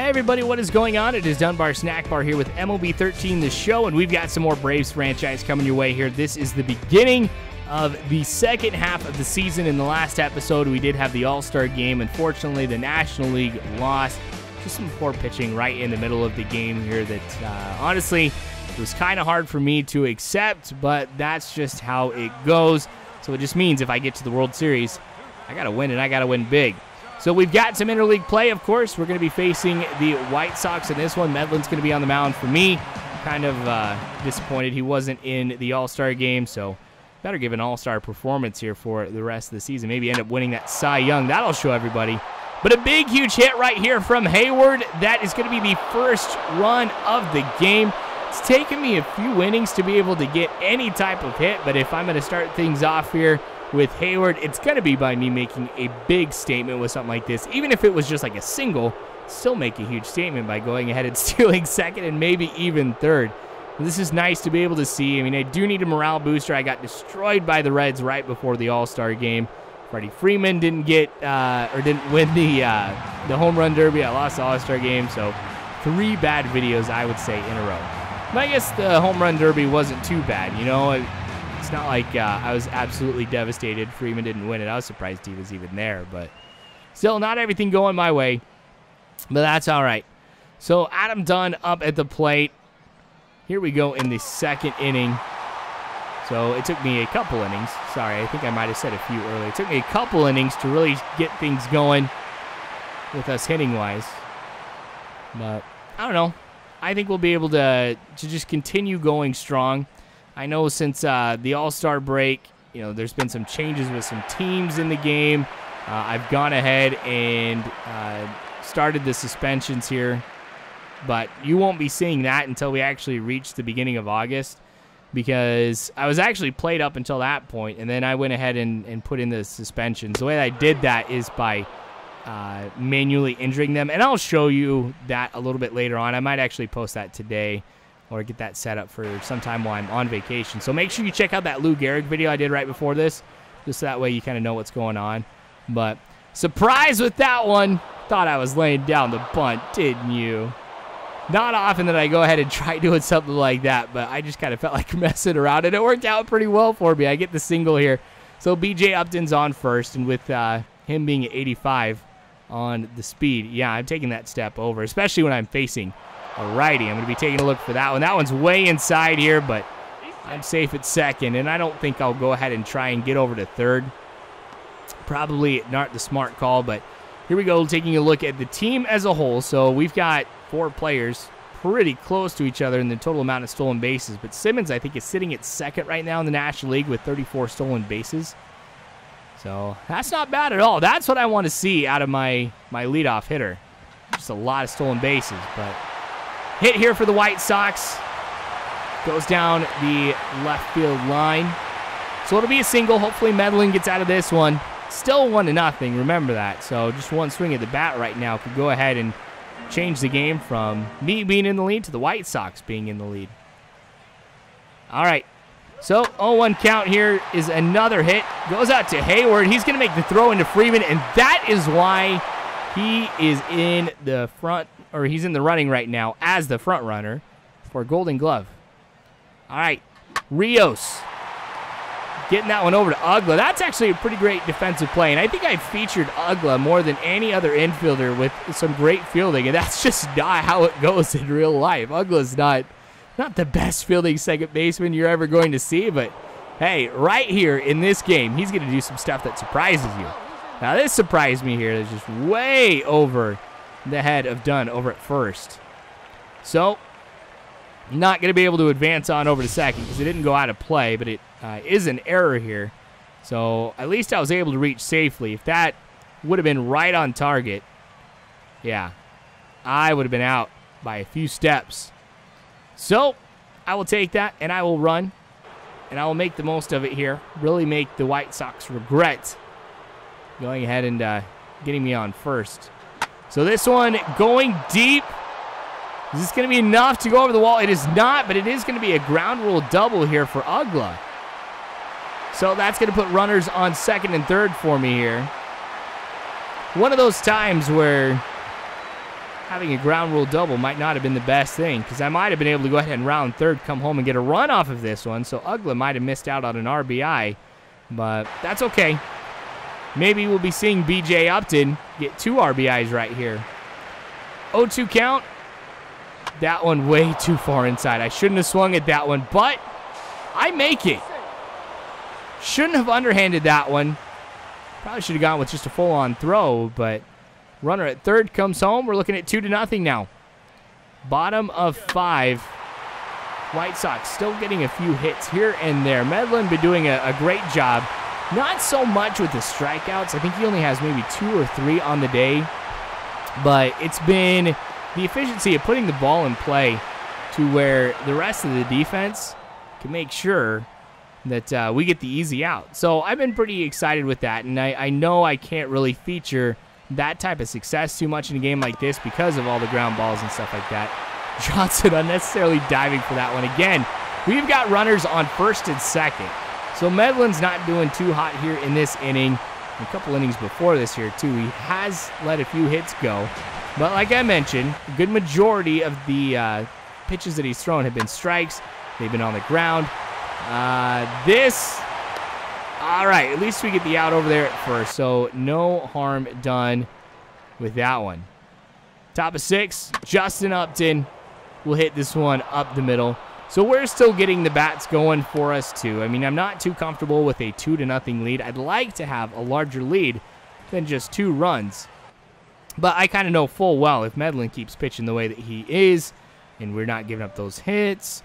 everybody, what is going on? It is Dunbar Snack Bar here with MLB 13, the show, and we've got some more Braves franchise coming your way here. This is the beginning of the second half of the season. In the last episode, we did have the All-Star game. Unfortunately, the National League lost. Just some poor pitching right in the middle of the game here that, honestly, it was kind of hard for me to accept, but that's just how it goes. So it just means if I get to the World Series, I got to win, and I got to win big. So we've got some interleague play, of course. We're going to be facing the White Sox in this one. Medlin's going to be on the mound for me. Kind of disappointed he wasn't in the All-Star game, so better give an All-Star performance here for the rest of the season. Maybe end up winning that Cy Young. That'll show everybody. But a big, huge hit right here from Hayward. That is going to be the first run of the game. It's taken me a few innings to be able to get any type of hit, but if I'm going to start things off here with Hayward, it's going to be by me making a big statement with something like this. Even if it was just like a single, still make a huge statement by going ahead and stealing second and maybe even third. This is nice to be able to see. I mean, I do need a morale booster. I got destroyed by the Reds right before the All-Star game. Freddie Freeman didn't get or didn't win the home run derby. I lost the All-Star game, so 3 bad videos, I would say, in a row. But I guess the home run derby wasn't too bad, you know. It's not like I was absolutely devastated. Freeman didn't win it. I was surprised he was even there, but still not everything going my way, but that's all right. So Adam Dunn up at the plate. Here we go in the second inning. So it took me a couple innings. Sorry, I think I might have said a few earlier. It took me a couple innings to really get things going with us hitting-wise. But I don't know. I think we'll be able to just continue going strong. I know since the All-Star break, you know, there's been some changes with some teams in the game. I've gone ahead and started the suspensions here. But you won't be seeing that until we actually reach the beginning of August, because I was actually played up until that point, and then I went ahead and put in the suspensions. The way I did that is by manually injuring them, and I'll show you that a little bit later on. I might actually post that today or get that set up for sometime while I'm on vacation. So make sure you check out that Lou Gehrig video I did right before this, just so that way you kind of know what's going on. But surprise with that one. Thought I was laying down the bunt, didn't you? Not often that I go ahead and try doing something like that, but I just kind of felt like messing around, and it worked out pretty well for me. I get the single here. So B.J. Upton's on first, and with him being at 85 on the speed, yeah, I'm taking that step over, especially when I'm facing a righty. I'm going to be taking a look for that one. That one's way inside here, but I'm safe at second, and I don't think I'll go ahead and try and get over to third. Probably not the smart call, but here we go, taking a look at the team as a whole. So we've got 4 players pretty close to each other in the total amount of stolen bases, but Simmons, I think, is sitting at second right now in the National League with 34 stolen bases. So that's not bad at all. That's what I want to see out of my leadoff hitter. Just a lot of stolen bases, but hit here for the White Sox. Goes down the left field line. So it'll be a single. Hopefully Medlin gets out of this one. Still 1-0, remember that. So just one swing at the bat right now could go ahead and change the game from me being in the lead to the White Sox being in the lead. All right. So 0-1 count here is another hit. Goes out to Hayward. He's going to make the throw into Freeman, and that is why he is in the front, or he's in the running right now as the front runner for Golden Glove. All right. Rios getting that one over to Ugla. That's actually a pretty great defensive play, and I think I featured Ugla more than any other infielder with some great fielding, and that's just not how it goes in real life. Ugla's not the best fielding second baseman you're ever going to see, but hey, right here in this game, he's going to do some stuff that surprises you. Now, this surprised me here. It's just way over the head of Dunn over at first. So, not going to be able to advance on over to second because it didn't go out of play, but it is an error here. So, at least I was able to reach safely. If that would have been right on target, yeah, I would have been out by a few steps. So, I will take that, and I will run, and I will make the most of it here. Really make the White Sox regret going ahead and getting me on first. So this one going deep. Is this going to be enough to go over the wall? It is not, but it is going to be a ground rule double here for Ugla. So that's going to put runners on second and third for me here. One of those times where having a ground rule double might not have been the best thing, because I might have been able to go ahead and round third, come home and get a run off of this one. So Ugla might have missed out on an RBI, but that's okay. Maybe we'll be seeing BJ Upton get 2 RBIs right here. 0-2 count. That one way too far inside. I shouldn't have swung at that one, but I make it. Shouldn't have underhanded that one. Probably should have gone with just a full-on throw, but runner at third comes home. We're looking at 2-0 now. Bottom of 5. White Sox still getting a few hits here and there. Medlin been doing a great job. Not so much with the strikeouts. I think he only has maybe 2 or 3 on the day. But it's been the efficiency of putting the ball in play to where the rest of the defense can make sure that we get the easy out. So I've been pretty excited with that, and I know I can't really feature that type of success too much in a game like this because of all the ground balls and stuff like that. Johnson unnecessarily diving for that one. Again, we've got runners on first and second. So Medlin's not doing too hot here in this inning. A couple innings before this here, too. He has let a few hits go. But like I mentioned, a good majority of the pitches that he's thrown have been strikes. They've been on the ground. All right, at least we get the out over there at first. So no harm done with that one. Top of 6, Justin Upton will hit this one up the middle. So we're still getting the bats going for us, too. I mean, I'm not too comfortable with a 2-0 lead. I'd like to have a larger lead than just 2 runs. But I kind of know full well if Medlin keeps pitching the way that he is and we're not giving up those hits,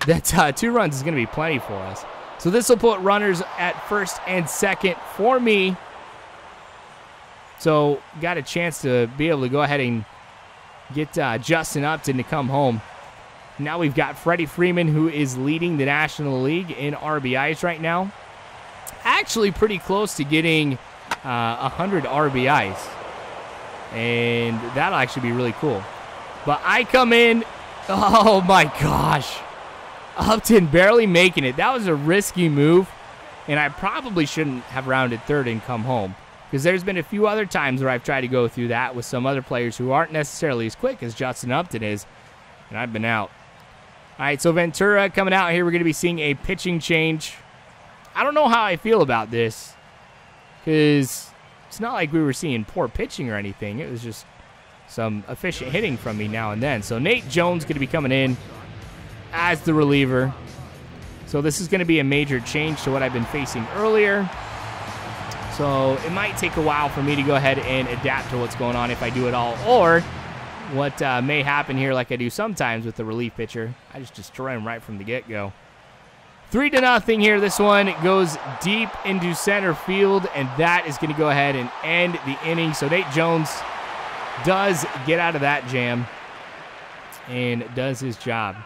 that 2 runs is going to be plenty for us. So this will put runners at first and second for me. So got a chance to be able to go ahead and get Justin Upton to come home. Now we've got Freddie Freeman, who is leading the National League in RBIs right now. Actually pretty close to getting 100 RBIs. And that'll actually be really cool. But I come in. Oh, my gosh. Upton barely making it. That was a risky move. And I probably shouldn't have rounded third and come home. Because there's been a few other times where I've tried to go through that with some other players who aren't necessarily as quick as Justin Upton is. And I've been out. All right, so Ventura coming out here. We're going to be seeing a pitching change. I don't know how I feel about this. Because it's not like we were seeing poor pitching or anything. It was just some efficient hitting from me now and then. So Nate Jones going to be coming in as the reliever. So this is going to be a major change to what I've been facing earlier. So it might take a while for me to go ahead and adapt to what's going on if I do it all. Or what may happen here, like I do sometimes with the relief pitcher, I just destroy him right from the get-go. 3-0 here. This one goes deep into center field, and that is going to go ahead and end the inning. So Nate Jones does get out of that jam and does his job.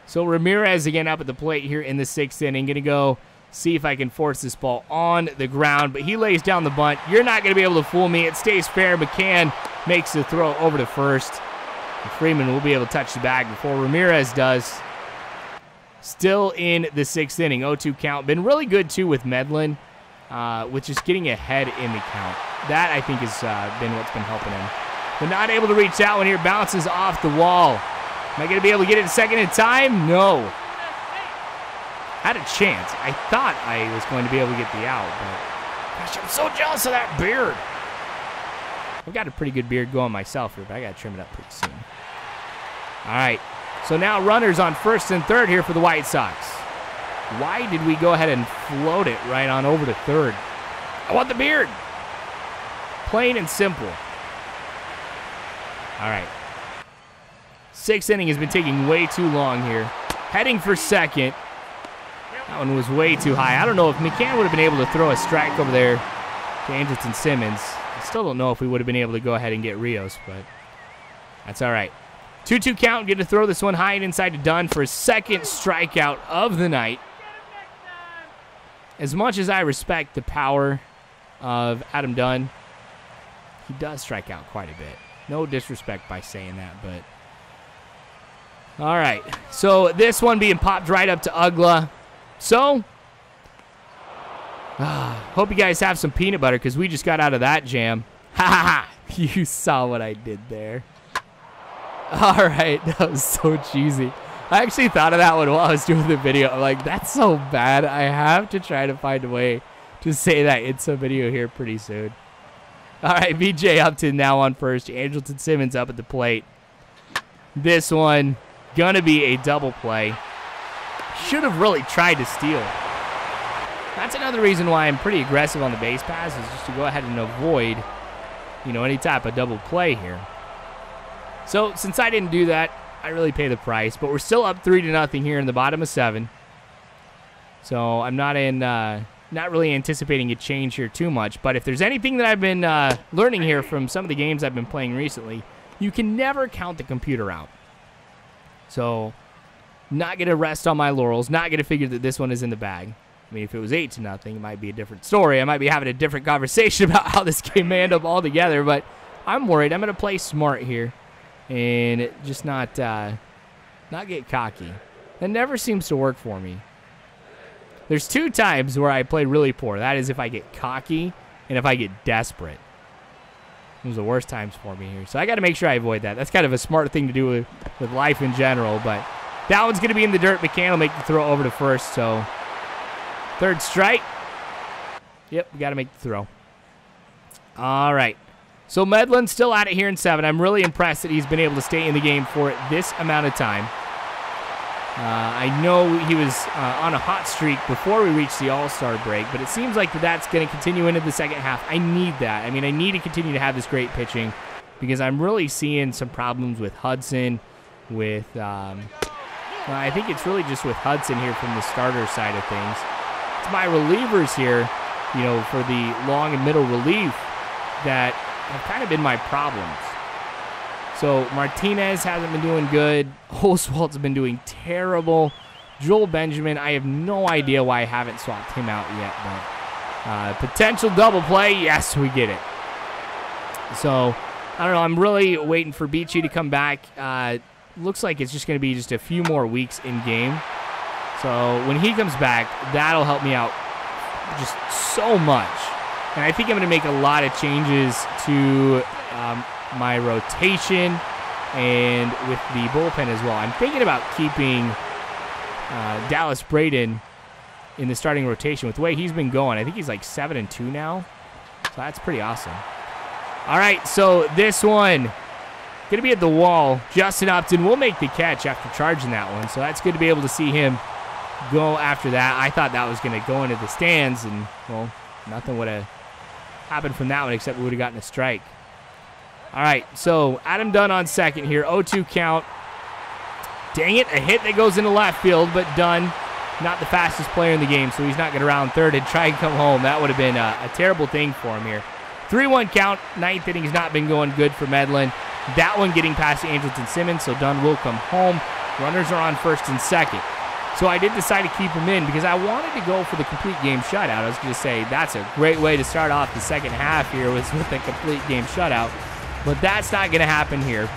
So Ramirez again up at the plate here in the 6th inning. Going to go see if I can force this ball on the ground, but he lays down the bunt. You're not going to be able to fool me. It stays fair. McCann makes the throw over to first. And Freeman will be able to touch the bag before Ramirez does. Still in the 6th inning, 0-2 count. Been really good, too, with Medlin, with just getting ahead in the count. That, I think, has been what's been helping him. But not able to reach that one here. Bounces off the wall. Am I going to be able to get it a second in time? No. Had a chance. I thought I was going to be able to get the out, but gosh, I'm so jealous of that beard. I've got a pretty good beard going myself here, but I got to trim it up pretty soon. All right. So now runners on first and third here for the White Sox. Why did we go ahead and float it right on over to third? I want the beard. Plain and simple. All right. 6th inning has been taking way too long here. Heading for second. That one was way too high. I don't know if McCann would have been able to throw a strike over there to Anderson Simmons. I still don't know if we would have been able to go ahead and get Rios, but that's all right. 2-2 count. Get to throw this one high and inside to Dunn for his 2nd strikeout of the night. As much as I respect the power of Adam Dunn, he does strike out quite a bit. No disrespect by saying that, but all right. So this one being popped right up to Ugla. So, hope you guys have some peanut butter because we just got out of that jam. Ha ha ha! You saw what I did there. All right, that was so cheesy. I actually thought of that one while I was doing the video. I'm like, that's so bad. I have to try to find a way to say that in some video here pretty soon. All right, BJ Upton now on first. Andrelton Simmons up at the plate. This one gonna be a double play. Should have really tried to steal. That's another reason why I'm pretty aggressive on the base pass, is just to go ahead and avoid, you know, any type of double play here. So since I didn't do that, I really pay the price. But we're still up 3-0 here in the bottom of 7. So I'm not really anticipating a change here too much. But if there's anything that I've been learning here from some of the games I've been playing recently, you can never count the computer out. So not going to rest on my laurels. Not going to figure that this one is in the bag. I mean, if it was 8-0, it might be a different story. I might be having a different conversation about how this game may end up altogether. But I'm worried. I'm going to play smart here and just not get cocky. That never seems to work for me. There's 2 times where I play really poor. That is if I get cocky and if I get desperate. Those are the worst times for me here. So I got to make sure I avoid that. That's kind of a smart thing to do with life in general. But that one's going to be in the dirt. McCann will make the throw over to first. So 3rd strike. Yep, we got to make the throw. All right. So Medlin's still at it here in 7. I'm really impressed that he's been able to stay in the game for this amount of time. I know he was on a hot streak before we reached the All-Star break, but it seems like that's going to continue into the second half. I need that. I mean, I need to continue to have this great pitching because I'm really seeing some problems with Hudson, with, I think it's really just with Hudson here from the starter side of things. It's my relievers here, you know, for the long and middle relief that have kind of been my problems. So Martinez hasn't been doing good. Oswald's been doing terrible. Joel Benjamin, I have no idea why I haven't swapped him out yet. But potential double play, yes, we get it. So I don't know. I'm really waiting for Beachy to come back. Looks like it's just going to be just a few more weeks in game. So when he comes back, that'll help me out just so much. And I think I'm going to make a lot of changes to my rotation and with the bullpen as well. I'm thinking about keeping Dallas Braden in the starting rotation with the way he's been going. I think he's like 7-2 now. So that's pretty awesome. All right, so this one going to be at the wall. Justin Upton will make the catch after charging that one. So that's good to be able to see him go after that. I thought that was going to go into the stands, and, well, nothing would have happened from that one except we would have gotten a strike. All right, so Adam Dunn on second here. 0-2 count. Dang it, a hit that goes into left field, but Dunn, not the fastest player in the game, so he's not going to round third and try and come home. That would have been a terrible thing for him here. 3-1 count. 9th inning has not been going good for Medlin. That one getting past Andrelton Simmons, so Dunn will come home. Runners are on first and second. So I did decide to keep him in because I wanted to go for the complete game shutout. I was going to say that's a great way to start off the second half here with a complete game shutout. But that's not going to happen here.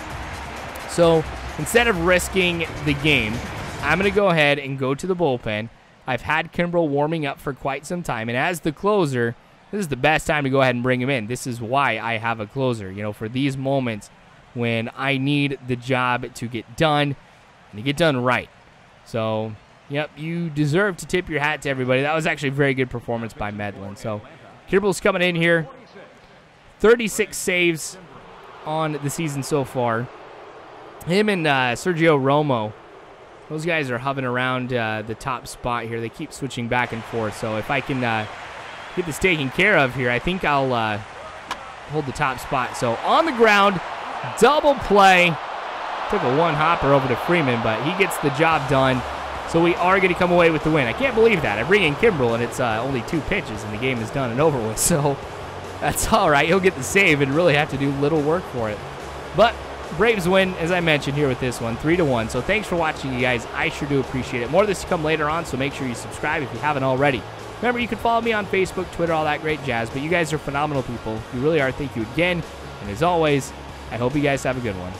So instead of risking the game, I'm going to go ahead and go to the bullpen. I've had Kimbrel warming up for quite some time. And as the closer, this is the best time to go ahead and bring him in. This is why I have a closer, you know, for these moments when I need the job to get done and to get done right. So, yep, you deserve to tip your hat to everybody. That was actually a very good performance by Medlin. So Kimbrel's coming in here. 36 saves on the season so far. Him and Sergio Romo, those guys are hovering around the top spot here. They keep switching back and forth. So if I can get this taken care of here, I think I'll hold the top spot. So on the ground, double play. Took a one-hopper over to Freeman, but he gets the job done. So we are going to come away with the win. I can't believe that. I bring in Kimbrel, and it's only 2 pitches, and the game is done and over with. So that's all right. He'll get the save and really have to do little work for it. But Braves win, as I mentioned here with this one, 3-1. So thanks for watching, you guys. I sure do appreciate it. More of this to come later on, so make sure you subscribe if you haven't already. Remember, you can follow me on Facebook, Twitter, all that great jazz. But you guys are phenomenal people. You really are. Thank you again. And as always, I hope you guys have a good one.